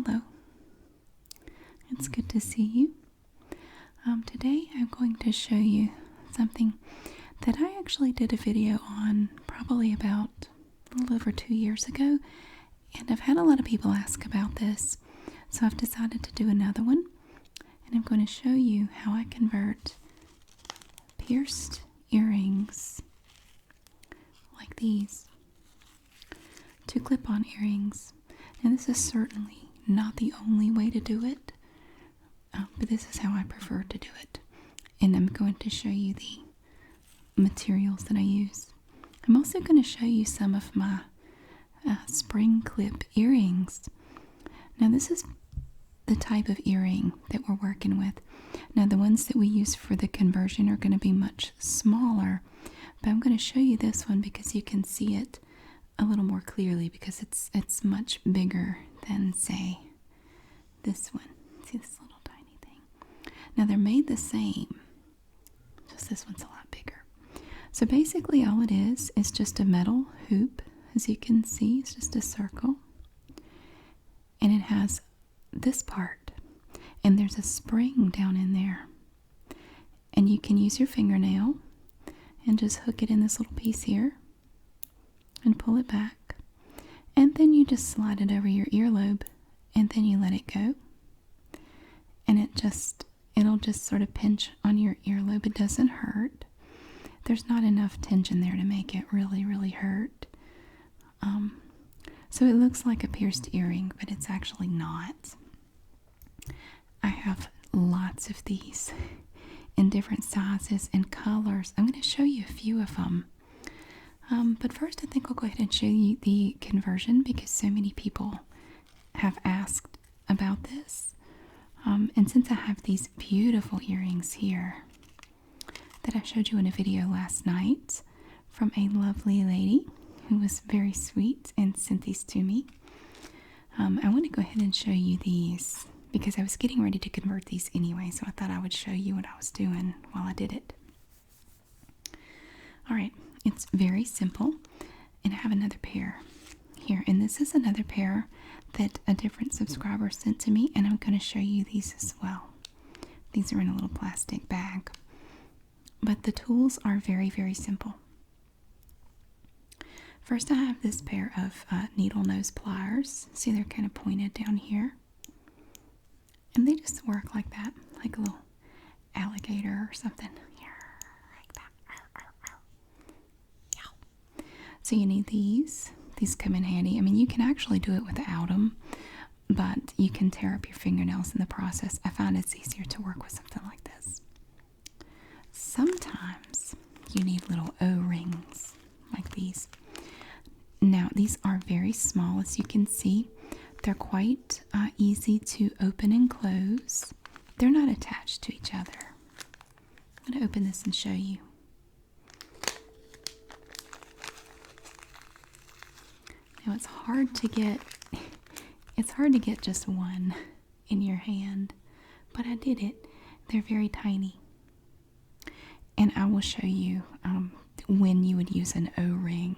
Hello. It's good to see you. Today I'm going to show you something that I actually did a video on probably about a little over 2 years ago, and I've had a lot of people ask about this, so I've decided to do another one, and I'm going to show you how I convert pierced earrings like these to clip-on earrings. And this is certainly not the only way to do it, but this is how I prefer to do it. And I'm going to show you the materials that I use. I'm also going to show you some of my spring clip earrings. Now this is the type of earring that we're working with. Now the ones that we use for the conversion are going to be much smaller, but I'm going to show you this one because you can see it a little more clearly because it's much bigger than, say, this one. See this little tiny thing? Now they're made the same, just this one's a lot bigger. So basically all it is just a metal hoop. As you can see, it's just a circle, and it has this part, and there's a spring down in there, and you can use your fingernail and just hook it in this little piece here and pull it back, and then you just slide it over your earlobe, and then you let it go, and it'll just sort of pinch on your earlobe. It doesn't hurt. There's not enough tension there to make it really hurt. So it looks like a pierced earring, but it's actually not. I have lots of these in different sizes and colors. I'm going to show you a few of them. But first I think I'll go ahead and show you the conversion because so many people have asked about this. And since I have these beautiful earrings here that I showed you in a video last night from a lovely lady who was very sweet and sent these to me, I want to go ahead and show you these because I was getting ready to convert these anyway, so I thought I would show you what I was doing while I did it. Alright, it's very simple, and I have another pair here, and this is another pair that a different subscriber sent to me, and I'm going to show you these as well. These are in a little plastic bag, but the tools are very simple. First I have this pair of needle nose pliers. See, they're kind of pointed down here, and they just work like that, like a little alligator or something. So you need these. These come in handy. I mean, you can actually do it without them, but you can tear up your fingernails in the process. I find it's easier to work with something like this. Sometimes you need little O-rings like these. Now, these are very small, as you can see. They're quite easy to open and close. They're not attached to each other. I'm going to open this and show you. Now it's hard to get just one in your hand, but I did it. They're very tiny. And I will show you when you would use an O-ring.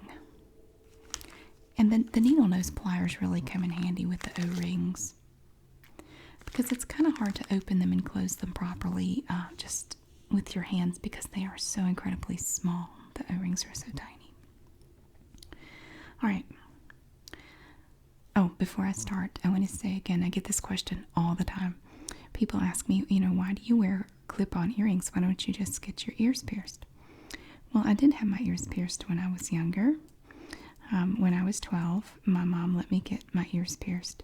And then the needle nose pliers really come in handy with the O-rings because it's kind of hard to open them and close them properly just with your hands because they are so incredibly small. The O-rings are so tiny. Alright. Oh, before I start, I want to say again, I get this question all the time. People ask me, why do you wear clip-on earrings? Why don't you just get your ears pierced? Well, I did have my ears pierced when I was younger. When I was 12, my mom let me get my ears pierced,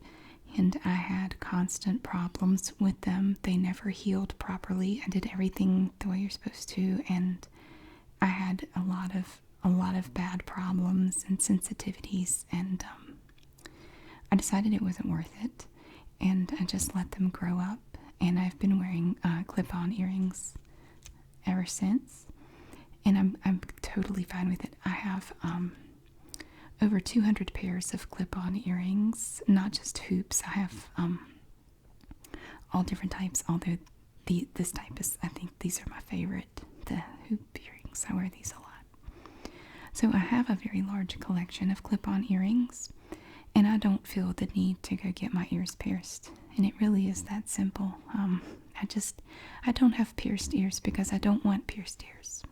and I had constant problems with them. They never healed properly. I did everything the way you're supposed to, and I had a lot of bad problems and sensitivities, and I decided it wasn't worth it, and I just let them grow up, and I've been wearing clip-on earrings ever since, and I'm totally fine with it. I have over 200 pairs of clip-on earrings, not just hoops. I have all different types, although this type is, I think these are my favorite, the hoop earrings. I wear these a lot. So I have a very large collection of clip-on earrings, And I don't feel the need to go get my ears pierced. And it really is that simple. I don't have pierced ears because I don't want pierced ears.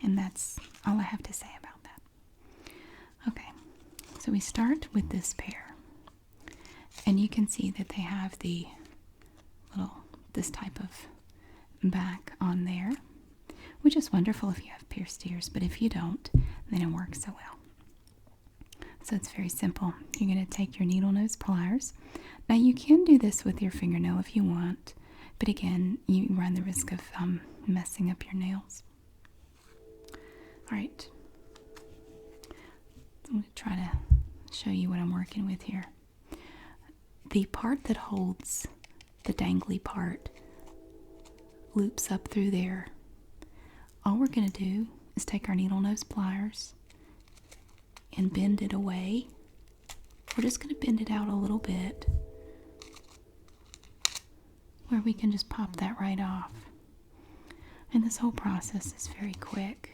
And that's all I have to say about that. Okay, so we start with this pair. And you can see that they have this type of back on there, which is wonderful if you have pierced ears, but if you don't, then it works so well. So it's very simple. You're going to take your needle nose pliers. Now you can do this with your fingernail if you want, but again, you run the risk of messing up your nails. Alright, I'm going to try to show you what I'm working with here. The part that holds the dangly part loops up through there. All we're going to do is take our needle nose pliers and bend it away. We're just going to bend it out a little bit where we can just pop that right off. And this whole process is very quick,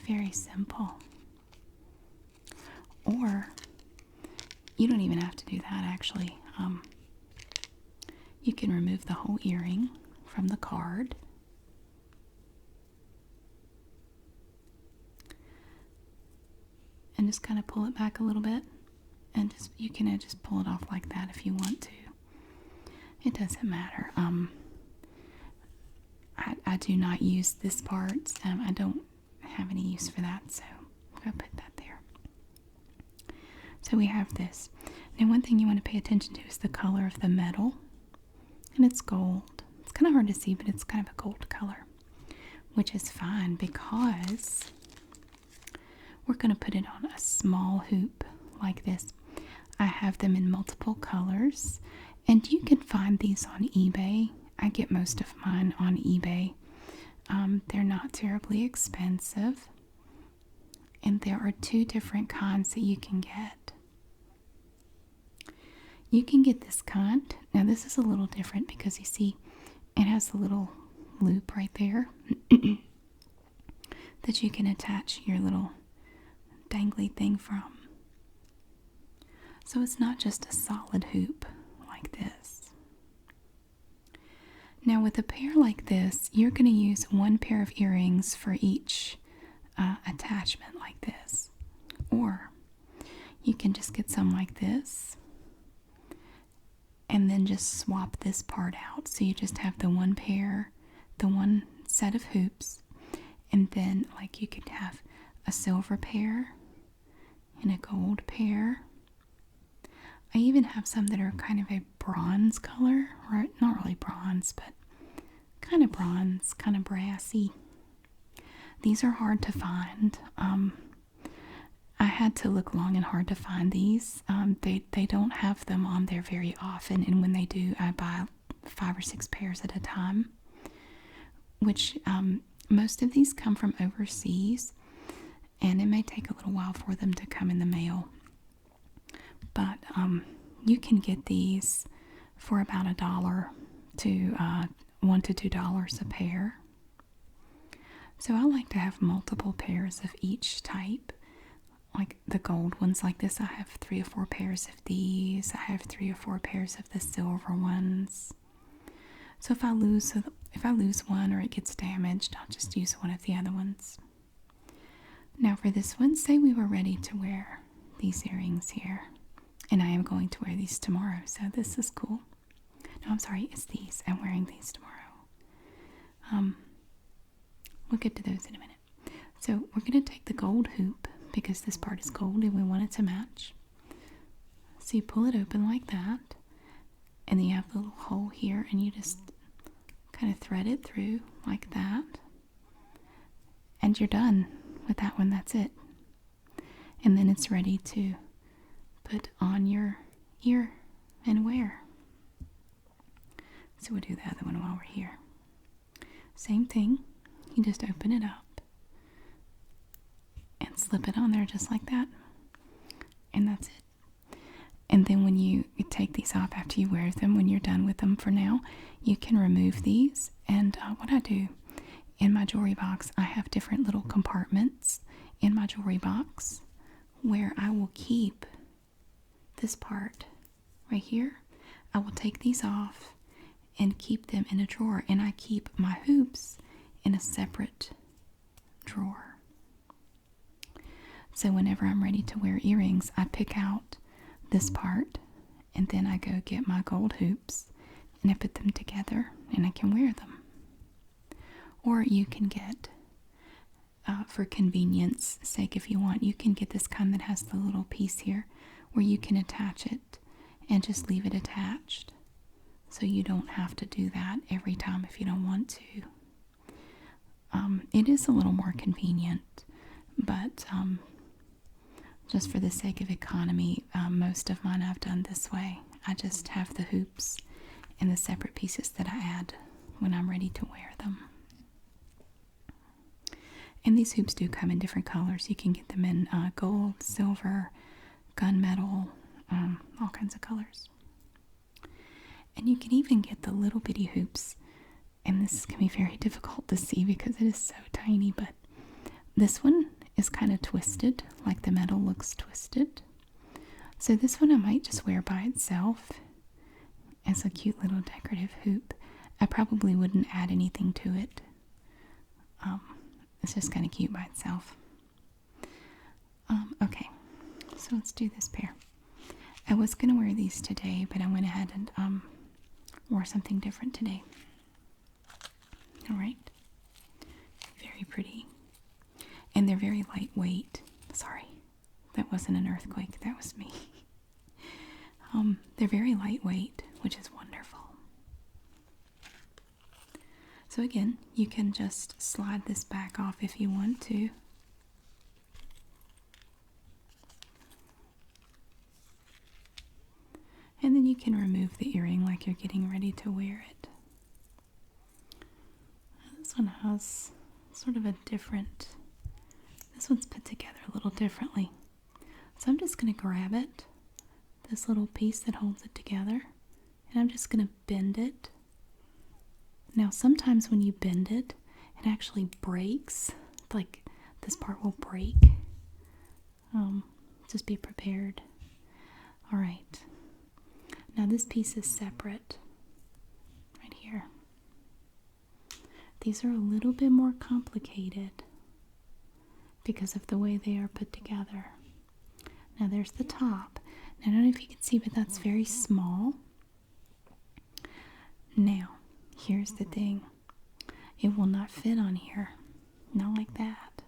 very simple. Or you don't even have to do that actually. You can remove the whole earring from the card. And just kind of pull it back a little bit. And you can just pull it off like that if you want to. It doesn't matter. I do not use this part. I don't have any use for that, so I'm going to put that there. So we have this. Now one thing you want to pay attention to is the color of the metal. And it's gold. It's kind of hard to see, but it's kind of a gold color. Which is fine because we're going to put it on a small hoop like this. I have them in multiple colors. And you can find these on eBay. I get most of mine on eBay. They're not terribly expensive. And there are two different kinds that you can get. You can get this kind. Now this is a little different because you see it has a little loop right there that you can attach your little dangly thing from. So it's not just a solid hoop like this. Now with a pair like this, you're going to use one pair of earrings for each attachment like this. Or you can just get some like this and then just swap this part out. So you just have the one pair, the one set of hoops, and then like you could have a silver pair and a gold pair. I even have some that are kind of a bronze color, or not really bronze, but kind of bronze, kind of brassy. These are hard to find. I had to look long and hard to find these. They don't have them on there very often, and when they do, I buy 5 or 6 pairs at a time, which most of these come from overseas, and it may take a little while for them to come in the mail. But you can get these for about $1 to $1 to $2 a pair. So I like to have multiple pairs of each type. Like the gold ones like this, I have 3 or 4 pairs of these. I have 3 or 4 pairs of the silver ones. So if I lose one or it gets damaged, I'll just use one of the other ones. Now for this one, say we were ready to wear these earrings here. And I am going to wear these tomorrow, so this is cool. No, I'm sorry, it's these. I'm wearing these tomorrow. We'll get to those in a minute. So we're going to take the gold hoop, because this part is gold and we want it to match. So you pull it open like that, and then you have the little hole here, and you just kind of thread it through like that. And you're done with that one, that's it. And then it's ready to put on your ear and wear. So we'll do the other one while we're here. Same thing, you just open it up and slip it on there just like that, and that's it. And then when you take these off after you wear them, when you're done with them for now, you can remove these. And what I do in my jewelry box, I have different little compartments in my jewelry box where I will keep this part right here, I will take these off and keep them in a drawer. And I keep my hoops in a separate drawer. So whenever I'm ready to wear earrings, I pick out this part and then I go get my gold hoops and I put them together and I can wear them. Or you can get, for convenience sake, if you want, you can get this kind that has the little piece here where you can attach it and just leave it attached. So you don't have to do that every time if you don't want to. It is a little more convenient, but just for the sake of economy, most of mine I've done this way. I just have the hoops and the separate pieces that I add when I'm ready to wear them. And these hoops do come in different colors. You can get them in gold, silver, gunmetal, all kinds of colors. And you can even get the little bitty hoops. And this can be very difficult to see because it is so tiny, but this one is kind of twisted, like the metal looks twisted. So this one I might just wear by itself as a cute little decorative hoop. I probably wouldn't add anything to it. It's just kind of cute by itself. Okay, so let's do this pair. I was going to wear these today, but I went ahead and wore something different today. Alright, very pretty. And they're very lightweight. Sorry, that wasn't an earthquake, that was me. They're very lightweight, which is wonderful. So again, you can just slide this back off if you want to. And then you can remove the earring like you're getting ready to wear it. This one has sort of a different, this one's put together a little differently. So I'm just going to grab it, this little piece that holds it together, and I'm just going to bend it. Now sometimes when you bend it, it actually breaks, like this part will break. Just be prepared. Alright, now this piece is separate, right here. These are a little bit more complicated because of the way they are put together. Now there's the top. Now, I don't know if you can see, but that's very small. Now, here's the thing. It will not fit on here. Not like that.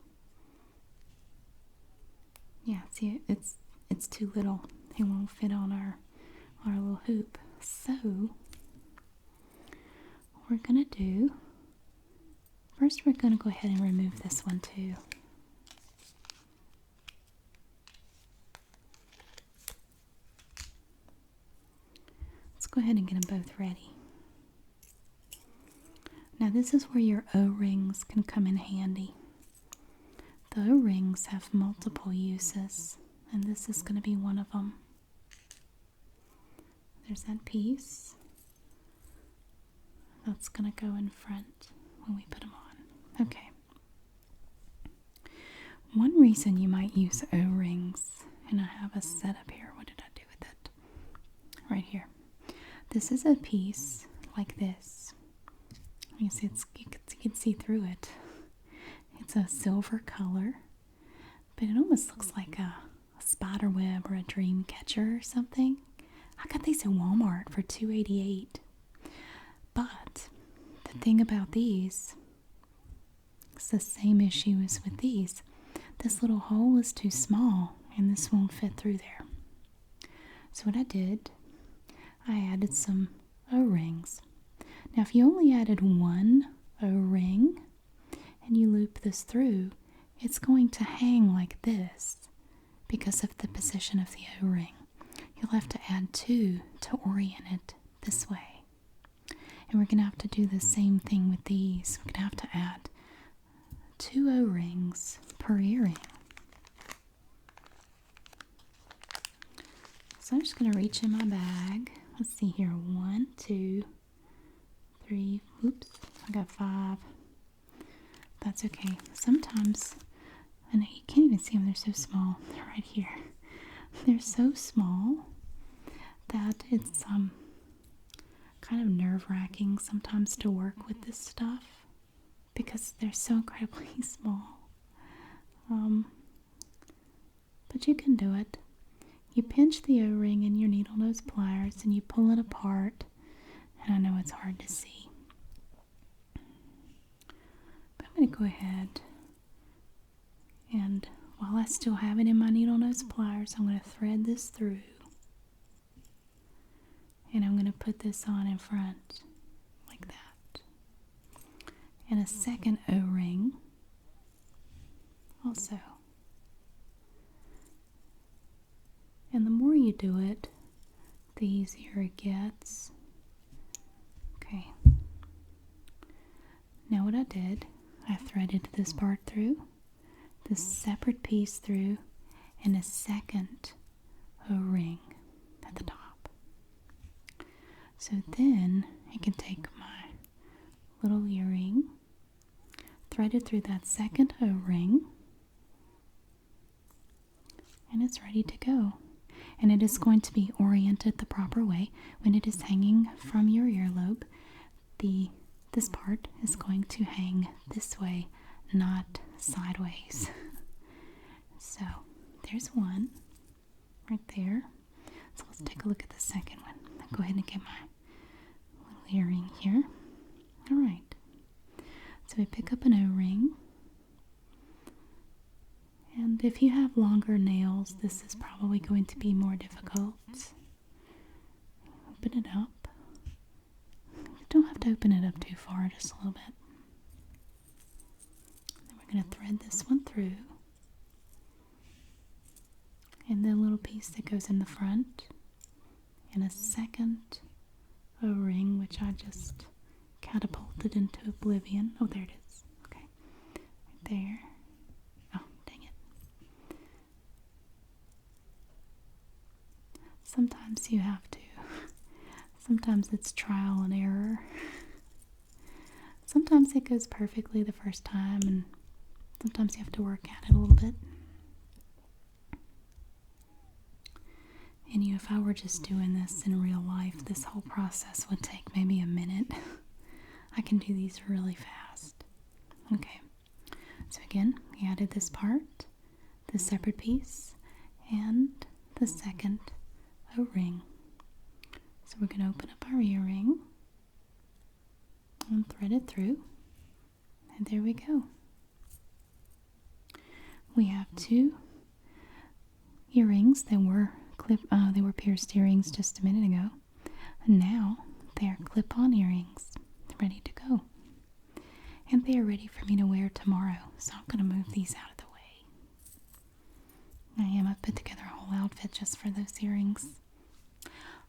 Yeah, see, it's too little. It won't fit on our little hoop. So, what we're going to do, first we're going to go ahead and remove this one too. Let's go ahead and get them both ready. Now this is where your O-rings can come in handy. The O-rings have multiple uses, and this is going to be one of them. There's that piece. That's going to go in front when we put them on. Okay. One reason you might use O-rings, and I have a setup here. What did I do with it? Right here. This is a piece like this. You see, you can see through it. It's a silver color, but it almost looks like a spider web or a dream catcher or something. I got these at Walmart for $2.88. But the thing about these, it's the same issue as with these. This little hole is too small and this won't fit through there. So what I did, I added some O-rings. Now if you only added one O-ring and you loop this through, it's going to hang like this because of the position of the O-ring. You'll have to add two to orient it this way. And we're going to have to do the same thing with these. We're going to have to add 2 O-rings per earring. So I'm just going to reach in my bag. Let's see here. 1, 2, 3. Oops, I got 5. That's okay. Sometimes, I know you can't even see them. They're so small. They're right here. They're so small it. It's kind of nerve-wracking sometimes to work with this stuff because they're so incredibly small. But you can do it. You pinch the O-ring in your needle nose pliers and you pull it apart. And I know it's hard to see. But I'm going to go ahead and while I still have it in my needle nose pliers, I'm going to thread this through. And I'm going to put this on in front like that. And a second O-ring also. And the more you do it, the easier it gets. Okay. Now what I did, I threaded this part through, this separate piece through, and a second O-ring at the top. So then I can take my little earring, thread it through that second O-ring, and it's ready to go. And it is going to be oriented the proper way. When it is hanging from your earlobe, this part is going to hang this way, not sideways. So there's one right there. So let's take a look at the second one. I'll go ahead and get my little earring here. Alright. So we pick up an O-ring. And if you have longer nails, this is probably going to be more difficult. Open it up. You don't have to open it up too far, just a little bit. Then we're going to thread this one through. And the little piece that goes in the front. And a second O-ring, which I just catapulted into oblivion. Oh, there it is. Okay. Right there. Sometimes you have to. Sometimes it's trial and error. Sometimes it goes perfectly the first time, and sometimes you have to work at it a little bit. And if I were just doing this in real life, this whole process would take maybe a minute. I can do these really fast. Okay. So again, we added this part, this separate piece, and the second O-ring. So we're going to open up our earring and thread it through, and there we go. We have two earrings that were they were pierced earrings just a minute ago, and now they are clip-on earrings, ready to go. And they are ready for me to wear tomorrow, so I'm going to move these out of the way. I've put together a whole outfit just for those earrings.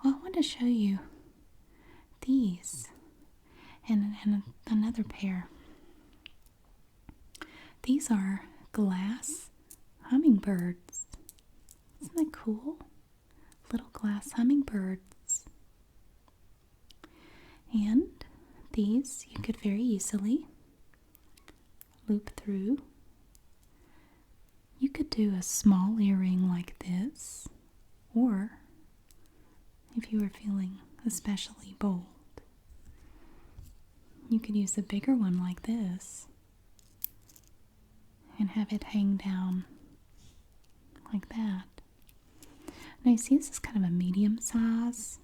Well, I want to show you these and another pair. These are glass hummingbirds. Isn't that cool? Little glass hummingbirds. And these you could very easily loop through. You could do a small earring like this, or if you were feeling especially bold, you could use a bigger one like this and have it hang down like that. Now you see this is kind of a medium size.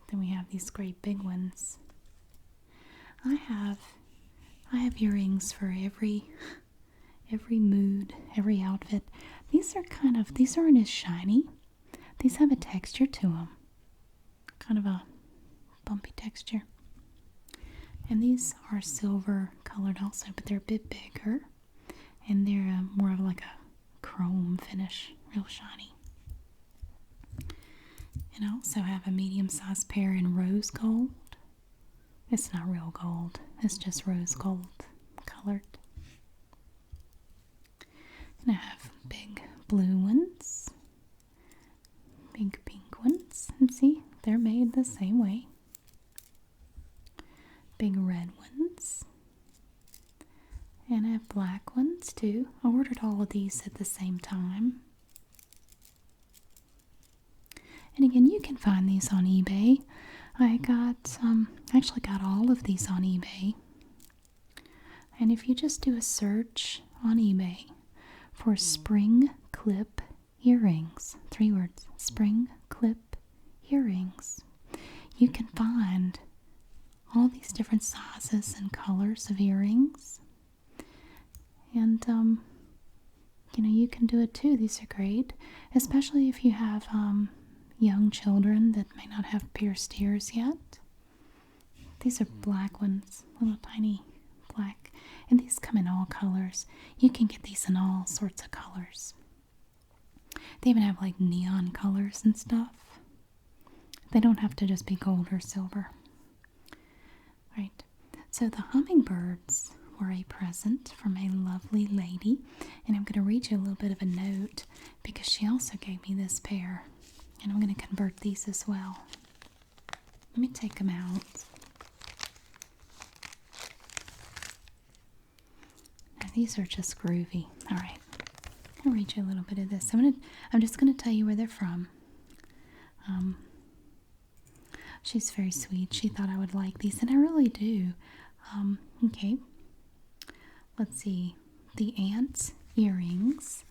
Then we have these great big ones. I have earrings for every mood, every outfit. These aren't as shiny. These have a texture to them. Kind of a bumpy texture. And these are silver colored also, but they're a bit bigger. And they're more of like a chrome finish, real shiny. And I also have a medium-sized pair in rose gold. It's not real gold, it's just rose gold colored. And I have big blue ones, big pink ones, and see, they're made the same way. Big red ones. And I have black ones too. I ordered all of these at the same time. And again, you can find these on eBay. I actually got all of these on eBay. And if you just do a search on eBay for spring clip earrings, 3 words, spring clip earrings, you can find all these different sizes and colors of earrings. And, you can do it too. These are great, especially if you have young children that may not have pierced ears yet. These are black ones, little tiny black. And these come in all colors. You can get these in all sorts of colors. They even have like neon colors and stuff. They don't have to just be gold or silver. Right. So the hummingbirds were a present from a lovely lady. And I'm going to read you a little bit of a note because she also gave me this pair. And I'm going to convert these as well. Let me take them out. Now these are just groovy. All right. I'll read you a little bit of this. I'm just going to tell you where they're from. She's very sweet. She thought I would like these, and I really do. Okay. Let's see. The ants earrings.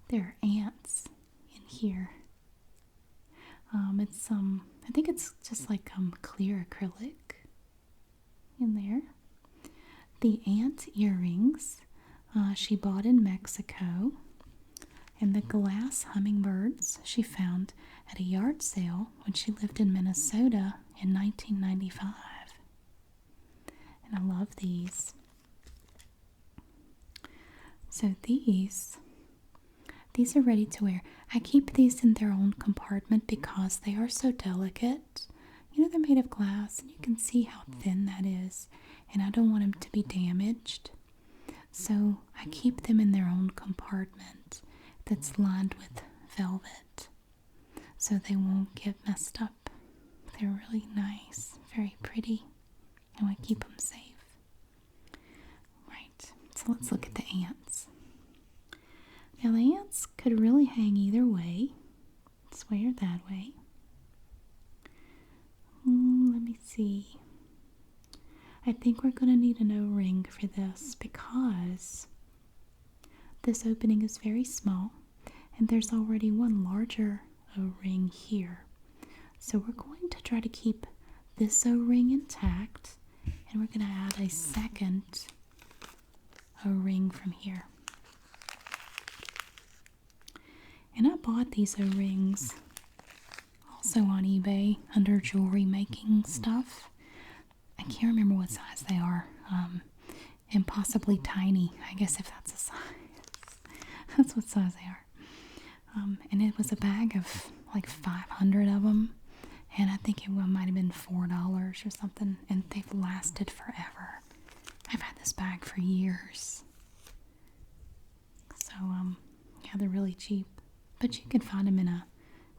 They're ants in here. I think it's just like clear acrylic in there. The ant earrings she bought in Mexico, and the glass hummingbirds she found at a yard sale when she lived in Minnesota in 1995. And I love these. So these are ready to wear. I keep these in their own compartment because they are so delicate. They're made of glass, and you can see how thin that is. And I don't want them to be damaged. So I keep them in their own compartment that's lined with velvet so they won't get messed up. They're really nice, very pretty, and I keep them safe. Right, so let's look at the ants. Now the ants could really hang either way, this way or that way. Let me see. I think we're going to need an O-ring for this because this opening is very small and there's already one larger O-ring here. So we're going to try to keep this O-ring intact, and we're going to add a second O-ring from here. And I bought these O-rings also on eBay under jewelry making stuff. I can't remember what size they are. Impossibly tiny, I guess, if that's a size. That's what size they are. And it was a bag of like 500 of them. And I think it might have been $4 or something. And they've lasted forever. I've had this bag for years. So, yeah, they're really cheap. But you can find them in a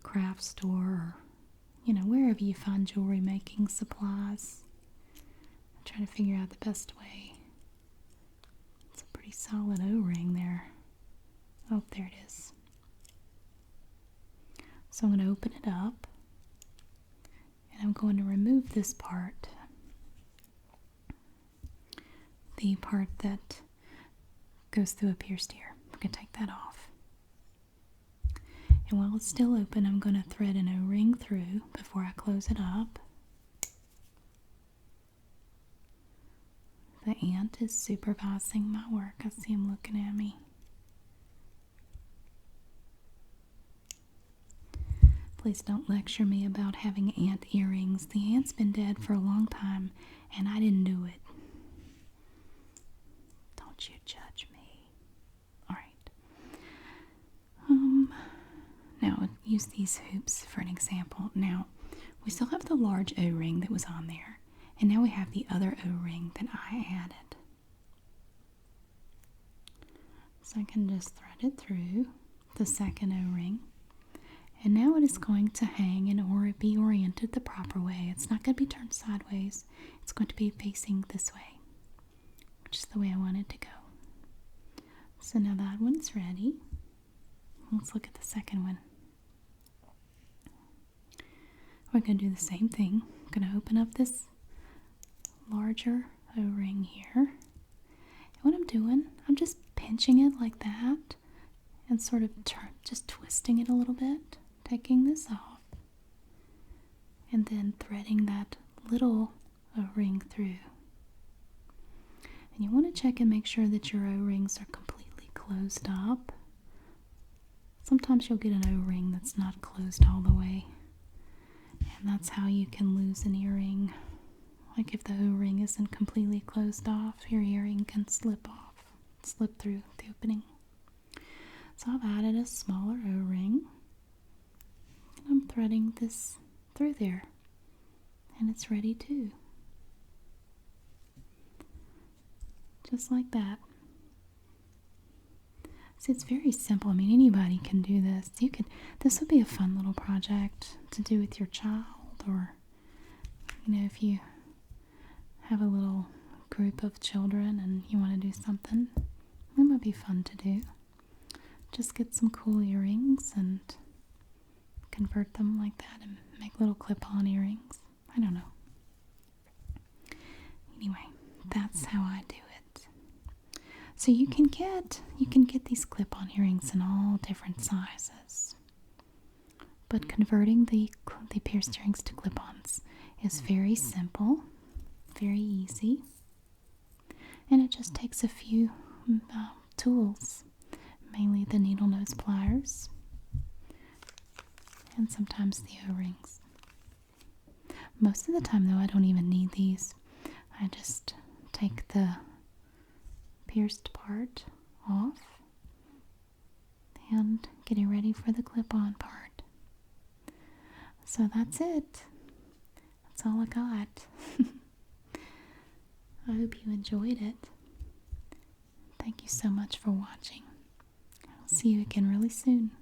craft store or, wherever you find jewelry making supplies. I'm trying to figure out the best way. It's a pretty solid O-ring there. Oh, there it is. So I'm going to open it up. And I'm going to remove this part. The part that goes through a pierced ear. I'm going to take that off. And while it's still open, I'm going to thread an O-ring through before I close it up. The ant is supervising my work. I see him looking at me. Please don't lecture me about having ant earrings. The ant's been dead for a long time, and I didn't do it. Don't you judge me. All right. Now, I'll use these hoops for an example. Now, we still have the large O-ring that was on there, and now we have the other O-ring that I added. So I can just thread it through the second O-ring. And now it is going to hang and be oriented the proper way. It's not going to be turned sideways. It's going to be facing this way, which is the way I want it to go. So now that one's ready. Let's look at the second one. we're going to do the same thing. I'm going to open up this larger O-ring here. And what I'm doing, I'm just pinching it like that and sort of just twisting it a little bit, taking this off, and then threading that little O-ring through. And you want to check and make sure that your O-rings are completely closed up. Sometimes you'll get an O-ring that's not closed all the way, and that's how you can lose an earring. Like if the O-ring isn't completely closed off, your earring can slip through the opening. So I've added a smaller O-ring, and I'm threading this through there, and it's ready too. Just like that. So it's very simple. I mean, anybody can do this. This would be a fun little project to do with your child, or, if you have a little group of children and you want to do something, it might be fun to do. Just get some cool earrings and convert them like that and make little clip-on earrings. I don't know. Anyway, that's how I do it. So you can get these clip-on earrings in all different sizes. But converting the pierced earrings to clip-ons is very simple, very easy, and it just takes a few tools, mainly the needle nose pliers and sometimes the O-rings. Most of the time though, I don't even need these. I just take the pierced part off and get it ready for the clip-on part. So that's it. That's all I got. I hope you enjoyed it. Thank you so much for watching. I'll see you again really soon.